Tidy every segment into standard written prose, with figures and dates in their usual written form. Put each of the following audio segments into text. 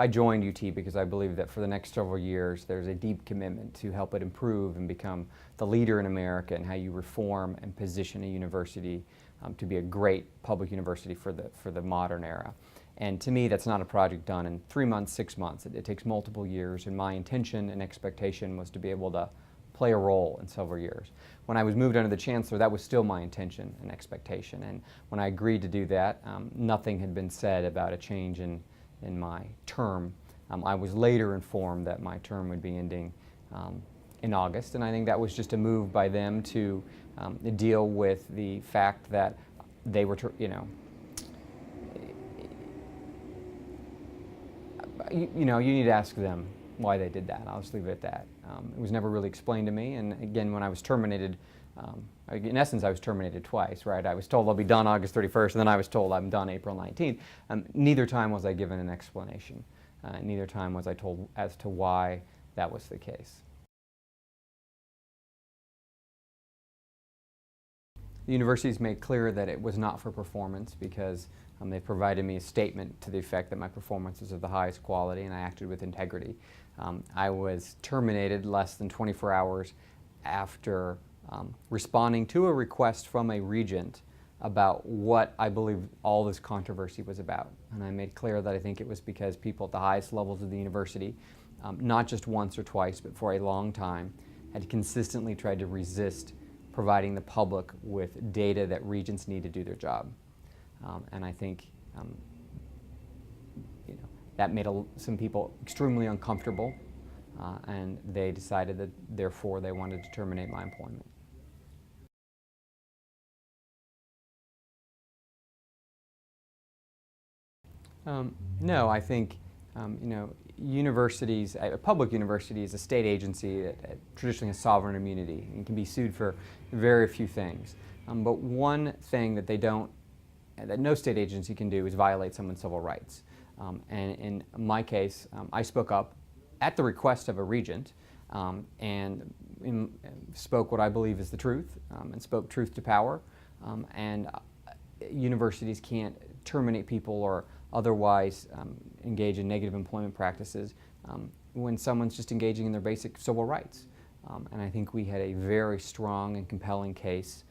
I joined UT because I believe that for the next several years there's a deep commitment to help it improve and become the leader in America in how you reform and position a university to be a great public university for the modern era. And to me, that's not a project done in 3 months, 6 months. It takes multiple years, and my intention and expectation was to be able to play a role in several years. When I was moved under the chancellor, that was still my intention and expectation. And when I agreed to do that, nothing had been said about a change in my term. I was later informed that my term would be ending in August, and I think that was just a move by them to deal with the fact that they were, you need to ask them why they did that. I'll just leave it at that. It was never really explained to me, and again, when I was terminated, in essence, I was terminated twice, right? I was told I'll be done August 31st, and then I was told I'm done April 19th. Neither time was I given an explanation. Neither time was I told as to why that was the case. The universities made clear that it was not for performance because they provided me a statement to the effect that my performance was of the highest quality and I acted with integrity. I was terminated less than 24 hours after responding to a request from a regent about what I believe all this controversy was about. And I made clear that I think it was because people at the highest levels of the university, not just once or twice, but for a long time, had consistently tried to resist providing the public with data that regents need to do their job. And I think that made some people extremely uncomfortable, and they decided that therefore they wanted to terminate my employment. No, I think universities, a public university is a state agency that traditionally has sovereign immunity and can be sued for very few things. But one thing that that no state agency can do is violate someone's civil rights. And in my case, I spoke up at the request of a regent and spoke what I believe is the truth and spoke truth to power. And universities can't terminate people or otherwise engage in negative employment practices when someone's just engaging in their basic civil rights. And I think we had a very strong and compelling case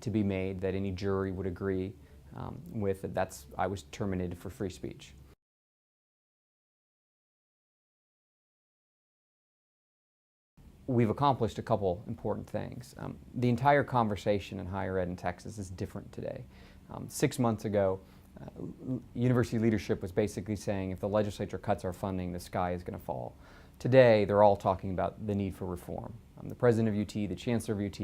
to be made that any jury would agree with that I was terminated for free speech. We've accomplished a couple important things. The entire conversation in higher ed in Texas is different today. 6 months ago, university leadership was basically saying if the legislature cuts our funding, the sky is going to fall. Today, they're all talking about the need for reform. The president of UT, the chancellor of UT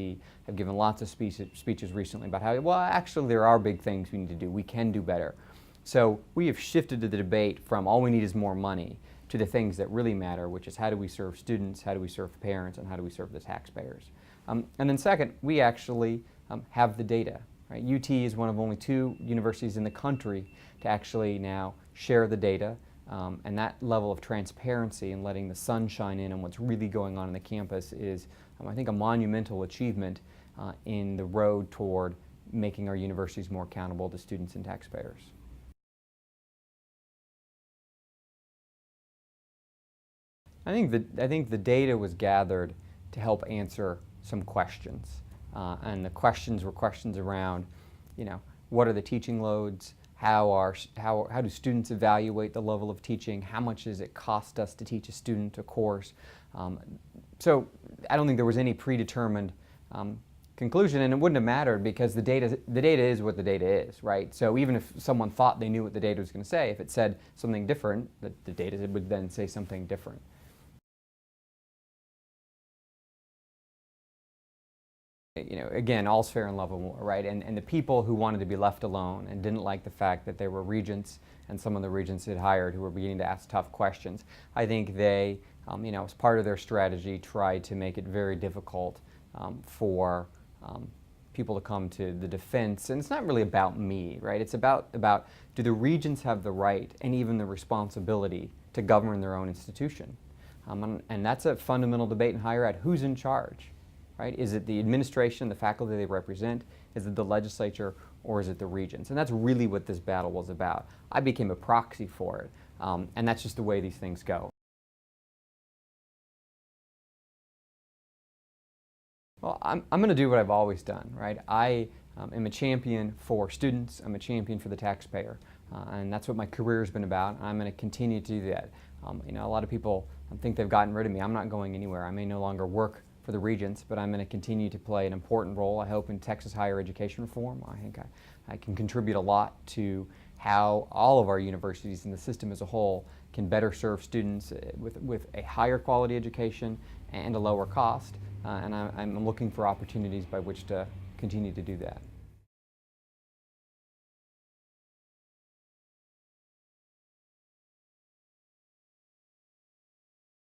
have given lots of speeches recently about how, well, actually there are big things we need to do. We can do better. So we have shifted to the debate from all we need is more money to the things that really matter, which is how do we serve students, how do we serve parents, and how do we serve the taxpayers. And then second, we actually have the data. Right? UT is one of only 2 universities in the country to actually now share the data, and that level of transparency and letting the sun shine in on what's really going on the campus is, I think, a monumental achievement in the road toward making our universities more accountable to students and taxpayers. I think the data was gathered to help answer some questions. And the questions were questions around, what are the teaching loads? How do students evaluate the level of teaching? How much does it cost us to teach a student a course? So I don't think there was any predetermined conclusion, and it wouldn't have mattered because the data is what the data is, right? So even if someone thought they knew what the data was going to say, if it said something different, the data would then say something different. Again, all's fair in love and war, right? And the people who wanted to be left alone and didn't like the fact that there were regents and some of the regents had hired who were beginning to ask tough questions, I think they, as part of their strategy, tried to make it very difficult for people to come to the defense. And it's not really about me, right? It's about do the regents have the right and even the responsibility to govern their own institution? And that's a fundamental debate in higher ed. Who's in charge? Right? Is it the administration, the faculty they represent? Is it the legislature, or is it the regents? And that's really what this battle was about. I became a proxy for it, And that's just the way these things go. Well, I'm going to do what I've always done, right? I am a champion for students. I'm a champion for the taxpayer. And that's what my career has been about. I'm going to continue to do that. A lot of people think they've gotten rid of me. I'm not going anywhere. I may no longer work for the Regents, but I'm going to continue to play an important role, I hope, in Texas higher education reform. I think I can contribute a lot to how all of our universities and the system as a whole can better serve students with a higher quality education and a lower cost. And I'm looking for opportunities by which to continue to do that.